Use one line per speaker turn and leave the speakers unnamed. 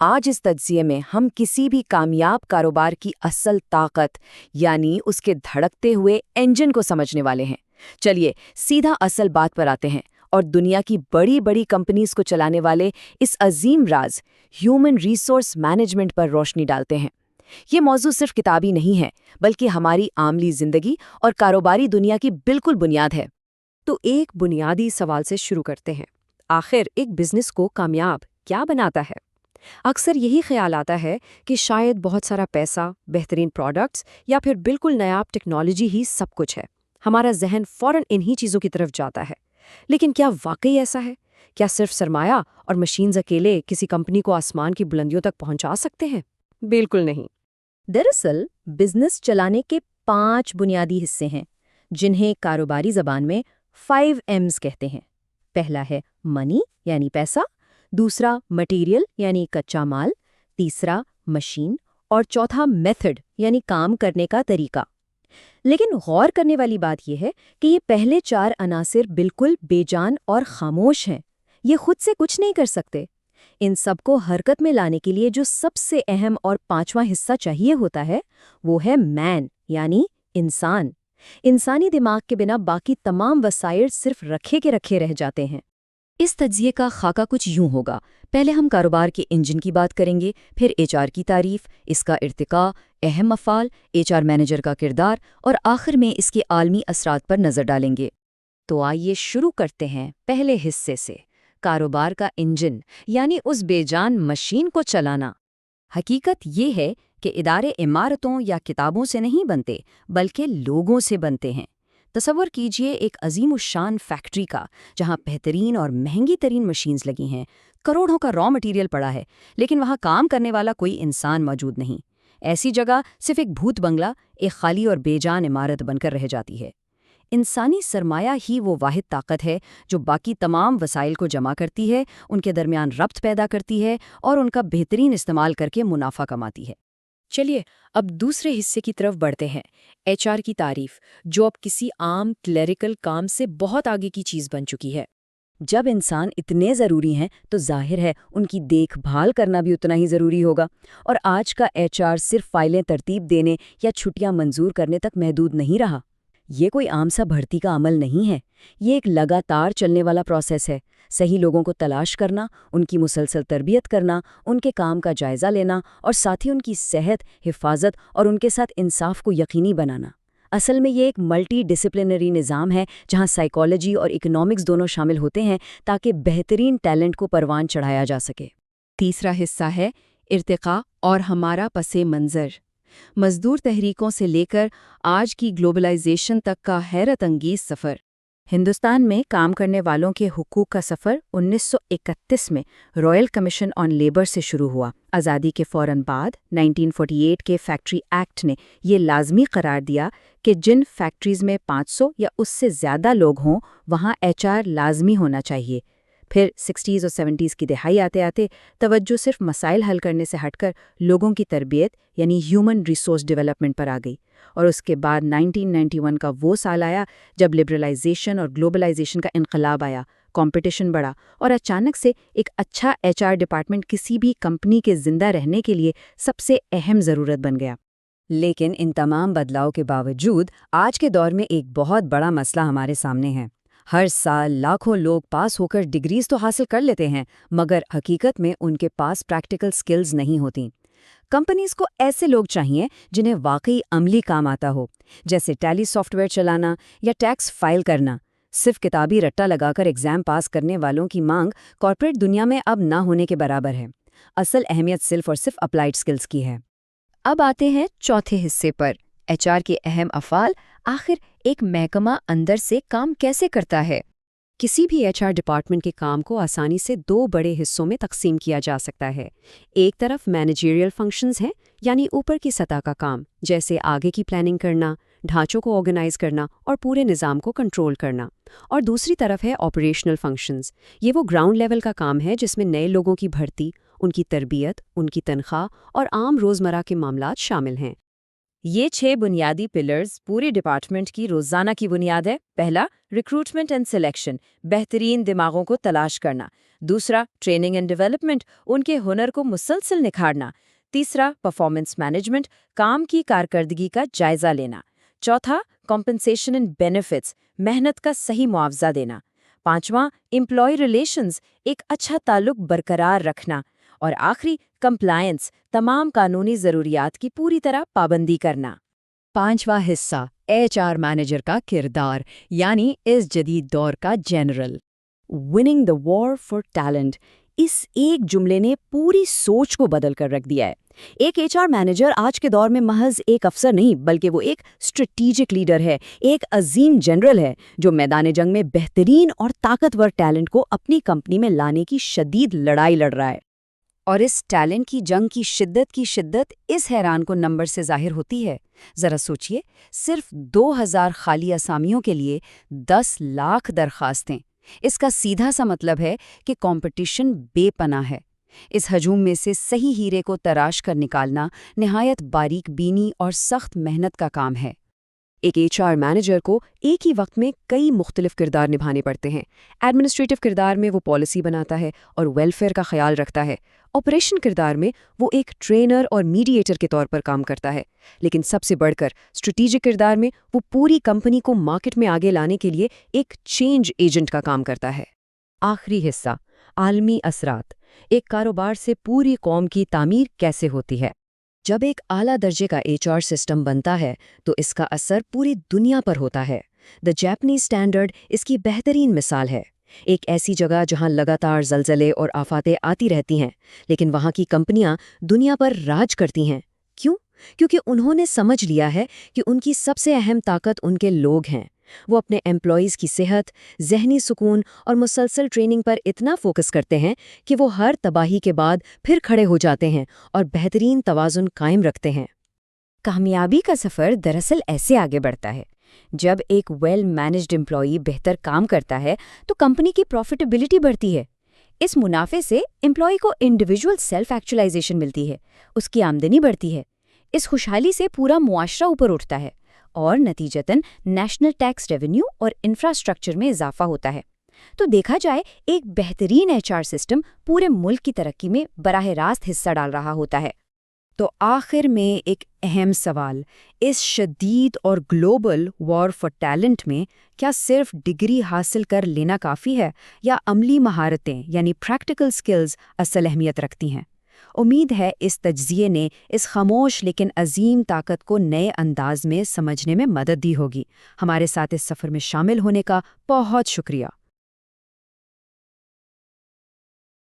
آج اس تجزیے میں ہم کسی بھی کامیاب کاروبار کی اصل طاقت یعنی اس کے دھڑکتے ہوئے انجن کو سمجھنے والے ہیں۔ چلیے سیدھا اصل بات پر آتے ہیں اور دنیا کی بڑی بڑی کمپنیز کو چلانے والے اس عظیم راز ہیومن ریسورس مینجمنٹ پر روشنی ڈالتے ہیں۔ یہ موضوع صرف کتابی نہیں ہے بلکہ ہماری عملی زندگی اور کاروباری دنیا کی بالکل بنیاد ہے۔
تو ایک بنیادی سوال سے شروع کرتے ہیں، آخر ایک بزنس کو کامیاب کیا بناتا ہے؟ اکثر یہی خیال آتا ہے کہ شاید بہت سارا پیسہ، بہترین پروڈکٹس یا پھر بالکل نایاب ٹیکنالوجی ہی سب کچھ ہے۔ ہمارا ذہن فوراً انہی چیزوں کی طرف جاتا ہے۔ لیکن کیا واقعی ایسا ہے؟ کیا صرف سرمایہ اور مشینز اکیلے کسی کمپنی کو آسمان کی بلندیوں تک پہنچا سکتے ہیں؟ بالکل نہیں۔
دراصل بزنس چلانے کے 5 بنیادی حصے ہیں جنہیں کاروباری زبان میں 5 M's کہتے ہیں۔ پہلا ہے منی یعنی پیسہ، دوسرا مٹیریل یعنی کچا مال، تیسرا مشین اور چوتھا میتھڈ یعنی کام کرنے کا طریقہ۔ لیکن غور کرنے والی بات یہ ہے کہ یہ پہلے 4 عناصر بالکل بے جان اور خاموش ہیں۔ یہ خود سے کچھ نہیں کر سکتے۔ ان سب کو حرکت میں لانے کے لیے جو سب سے اہم اور 5واں حصہ چاہیے ہوتا ہے وہ ہے مین یعنی انسان۔ انسانی دماغ کے بنا باقی تمام وسائل صرف رکھے کے رکھے رہ جاتے ہیں۔ اس تجزیے کا خاکہ کچھ یوں ہوگا۔ پہلے ہم کاروبار کے انجن کی بات کریں گے، پھر HR کی تعریف، اس کا ارتقاء، اہم افعال، HR مینیجر کا کردار اور آخر میں اس کے عالمی اثرات پر نظر ڈالیں گے۔ تو آئیے شروع کرتے ہیں پہلے حصے سے، کاروبار کا انجن یعنی اس بے جان مشین کو چلانا۔ حقیقت یہ ہے کہ ادارے عمارتوں یا کتابوں سے نہیں بنتے بلکہ لوگوں سے بنتے ہیں۔ تصور کیجئے ایک عظیم الشان فیکٹری کا جہاں بہترین اور مہنگی ترین مشینز لگی ہیں، کروڑوں کا را مٹیریل پڑا ہے، لیکن وہاں کام کرنے والا کوئی انسان موجود نہیں۔ ایسی جگہ صرف ایک بھوت بنگلہ، ایک خالی اور بے جان عمارت بن کر رہ جاتی ہے۔ انسانی سرمایہ ہی وہ واحد طاقت ہے جو باقی تمام وسائل کو جمع کرتی ہے، ان کے درمیان ربط پیدا کرتی ہے اور ان کا بہترین استعمال کر کے منافع کماتی ہے۔
چلیے اب دوسرے حصے کی طرف بڑھتے ہیں، HR کی تعریف، جو اب کسی عام کلیریکل کام سے بہت آگے کی چیز بن چکی ہے۔
جب انسان اتنے ضروری ہیں تو ظاہر ہے ان کی دیکھ بھال کرنا بھی اتنا ہی ضروری ہوگا۔ اور آج کا HR صرف فائلیں ترتیب دینے یا چھٹیاں منظور کرنے تک محدود نہیں رہا۔ یہ کوئی عام سا بھرتی کا عمل نہیں ہے، یہ ایک لگاتار چلنے والا پروسیس ہے۔ صحیح لوگوں کو تلاش کرنا، ان کی مسلسل تربیت کرنا، ان کے کام کا جائزہ لینا اور ساتھ ہی ان کی صحت، حفاظت اور ان کے ساتھ انصاف کو یقینی بنانا۔ اصل میں یہ ایک ملٹی ڈسپلنری نظام ہے جہاں سائیکالوجی اور اکنامکس دونوں شامل ہوتے ہیں تاکہ بہترین ٹیلنٹ کو پروان چڑھایا جا سکے۔
تیسرا حصہ ہے ارتقاء اور ہمارا پس منظر۔ مزدور تحریکوں سے لے کر آج کی گلوبلائزیشن تک کا حیرت انگیز سفر۔ ہندوستان میں کام کرنے والوں کے حقوق کا سفر 1931 میں رائل کمیشن آن لیبر سے شروع ہوا۔ آزادی کے فوراً بعد 1948 کے فیکٹری ایکٹ نے یہ لازمی قرار دیا کہ جن فیکٹریز میں 500 یا اس سے زیادہ لوگ ہوں وہاں HR لازمی ہونا چاہیے۔ پھر 60s اور 70s کی دہائی آتے آتے توجہ صرف مسائل حل کرنے سے ہٹ کر لوگوں کی تربیت یعنی ہیومن ریسورس ڈیولپمنٹ پر آ گئی، اور اس کے بعد 1991 کا وہ سال آیا جب لبرلائزیشن اور گلوبلائزیشن کا انقلاب آیا، کمپٹیشن بڑھا اور اچانک سے ایک اچھا HR ڈپارٹمنٹ کسی بھی کمپنی کے زندہ رہنے کے لیے سب سے اہم ضرورت بن گیا۔
لیکن ان تمام بدلاؤ کے باوجود آج کے دور میں ایک بہت بڑا مسئلہ ہمارے سامنے ہے۔ ہر سال لاکھوں لوگ پاس ہو کر ڈگریز تو حاصل کر لیتے ہیں مگر حقیقت میں ان کے پاس پریکٹیکل سکلز نہیں ہوتی۔ کمپنیز کو ایسے لوگ چاہیے جنہیں واقعی عملی کام آتا ہو، جیسے ٹیلی سافٹ ویئر چلانا یا ٹیکس فائل کرنا۔ صرف کتابی رٹا لگا کر ایگزام پاس کرنے والوں کی مانگ کارپوریٹ دنیا میں اب نہ ہونے کے برابر ہے۔ اصل اہمیت صرف اور صرف اپلائیڈ سکلز کی ہے۔
اب آتے ہیں چوتھے حصے پر، HR کے اہم افعال۔ آخر ایک محکمہ اندر سے کام کیسے کرتا ہے؟ کسی بھی HR ڈپارٹمنٹ کے کام کو آسانی سے 2 بڑے حصوں میں تقسیم کیا جا سکتا ہے۔ ایک طرف مینیجریل فنکشنز ہیں، یعنی اوپر کی سطح کا کام، جیسے آگے کی پلاننگ کرنا، ڈھانچوں کو آرگنائز کرنا اور پورے نظام کو کنٹرول کرنا۔ اور دوسری طرف ہے آپریشنل فنکشنز۔ یہ وہ گراؤنڈ لیول کا کام ہے جس میں نئے لوگوں کی بھرتی، ان کی تربیت، ان کی تنخواہ اور عام روزمرہ کے معاملات شامل ہیں۔ یہ 6 بنیادی پلرز پورے ڈپارٹمنٹ کی روزانہ کی بنیاد ہے۔ پہلا، ریکروٹمنٹ اینڈ سلیکشن، بہترین دماغوں کو تلاش کرنا۔ دوسرا، ٹریننگ اینڈ ڈیولپمنٹ، ان کے ہنر کو مسلسل نکھارنا۔ تیسرا، پرفارمنس مینجمنٹ، کام کی کارکردگی کا جائزہ لینا۔ چوتھا، کمپنسیشن اینڈ بینیفٹس، محنت کا صحیح معاوضہ دینا۔ پانچواں، امپلائی ریلیشنز، ایک اچھا تعلق برقرار رکھنا۔ اور آخری، کمپلائنس، تمام قانونی ضروریات کی پوری طرح پابندی کرنا۔
پانچواں حصہ، HR مینیجر کا کردار، یعنی اس جدید دور کا general. Winning the war for talent, اس ایک جملے نے پوری سوچ کو بدل کر رکھ دیا ہے۔ ایک HR مینیجر آج کے دور میں محض ایک افسر نہیں، بلکہ وہ ایک اسٹریٹیجک لیڈر ہے، ایک عظیم جنرل ہے جو میدان جنگ میں بہترین اور طاقتور ٹیلنٹ کو اپنی کمپنی میں لانے کی شدید لڑائی لڑ رہا ہے۔
اور اس ٹیلنٹ کی جنگ کی شدت اس حیران کن نمبر سے ظاہر ہوتی ہے۔ ذرا سوچئے، صرف 2000 خالی اسامیوں کے لیے 10 لاکھ درخواستیں۔ اس کا سیدھا سا مطلب ہے کہ کمپٹیشن بے پناہ ہے۔ اس ہجوم میں سے صحیح ہیرے کو تراش کر نکالنا نہایت باریک بینی اور سخت محنت کا کام ہے۔
ایک HR مینیجر کو ایک ہی وقت میں کئی مختلف کردار نبھانے پڑتے ہیں۔ ایڈمنسٹریٹو کردار میں وہ پالیسی بناتا ہے اور ویلفیئر کا خیال رکھتا ہے۔ آپریشن کردار میں وہ ایک ٹرینر اور میڈیٹر کے طور پر کام کرتا ہے۔ لیکن سب سے بڑھ کر اسٹریٹجک کردار میں وہ پوری کمپنی کو مارکیٹ میں آگے لانے کے لیے ایک چینج ایجنٹ کا کام کرتا ہے۔
آخری حصہ، عالمی اثرات، ایک کاروبار سے پوری قوم کی تعمیر کیسے ہوتی ہے۔
جب ایک اعلیٰ درجے کا HR سسٹم بنتا ہے تو اس کا اثر پوری دنیا پر ہوتا ہے۔ دی جیپنیز اسٹینڈرڈ اس کی بہترین مثال ہے۔ ایک ایسی جگہ جہاں لگاتار زلزلے اور آفاتیں آتی رہتی ہیں، لیکن وہاں کی کمپنیاں دنیا پر راج کرتی ہیں۔ کیوں؟ کیونکہ انہوں نے سمجھ لیا ہے کہ ان کی سب سے اہم طاقت ان کے لوگ ہیں۔ وہ اپنے امپلائیز کی صحت، ذہنی سکون اور مسلسل ٹریننگ پر اتنا فوکس کرتے ہیں کہ وہ ہر تباہی کے بعد پھر کھڑے ہو جاتے ہیں اور بہترین توازن قائم رکھتے ہیں۔
کامیابی کا سفر دراصل ایسے آگے بڑھتا ہے۔ جب ایک ویل مینجڈ امپلائی بہتر کام کرتا ہے تو کمپنی کی پروفیٹیبلٹی بڑھتی ہے۔ اس منافع سے امپلائی کو انڈیویجول سیلف ایکچولائزیشن ملتی ہے، اس کی آمدنی بڑھتی ہے۔ اس خوشحالی سے پورا معاشرہ اوپر اٹھتا ہے اور نتیجتاً نیشنل ٹیکس ریونیو اور انفراسٹرکچر میں اضافہ ہوتا ہے۔ تو دیکھا جائے، ایک بہترین HR سسٹم پورے ملک کی ترقی میں براہ راست حصہ ڈال رہا ہوتا ہے۔
تو آخر میں ایک اہم سوال، اس شدید اور گلوبل وار فار ٹیلنٹ میں کیا صرف ڈگری حاصل کر لینا کافی ہے یا عملی مہارتیں یعنی پریکٹیکل سکلز اصل اہمیت رکھتی ہیں؟ امید ہے اس تجزیے نے اس خاموش لیکن عظیم طاقت کو نئے انداز میں سمجھنے میں مدد دی ہوگی۔ ہمارے ساتھ اس سفر میں شامل ہونے کا بہت شکریہ۔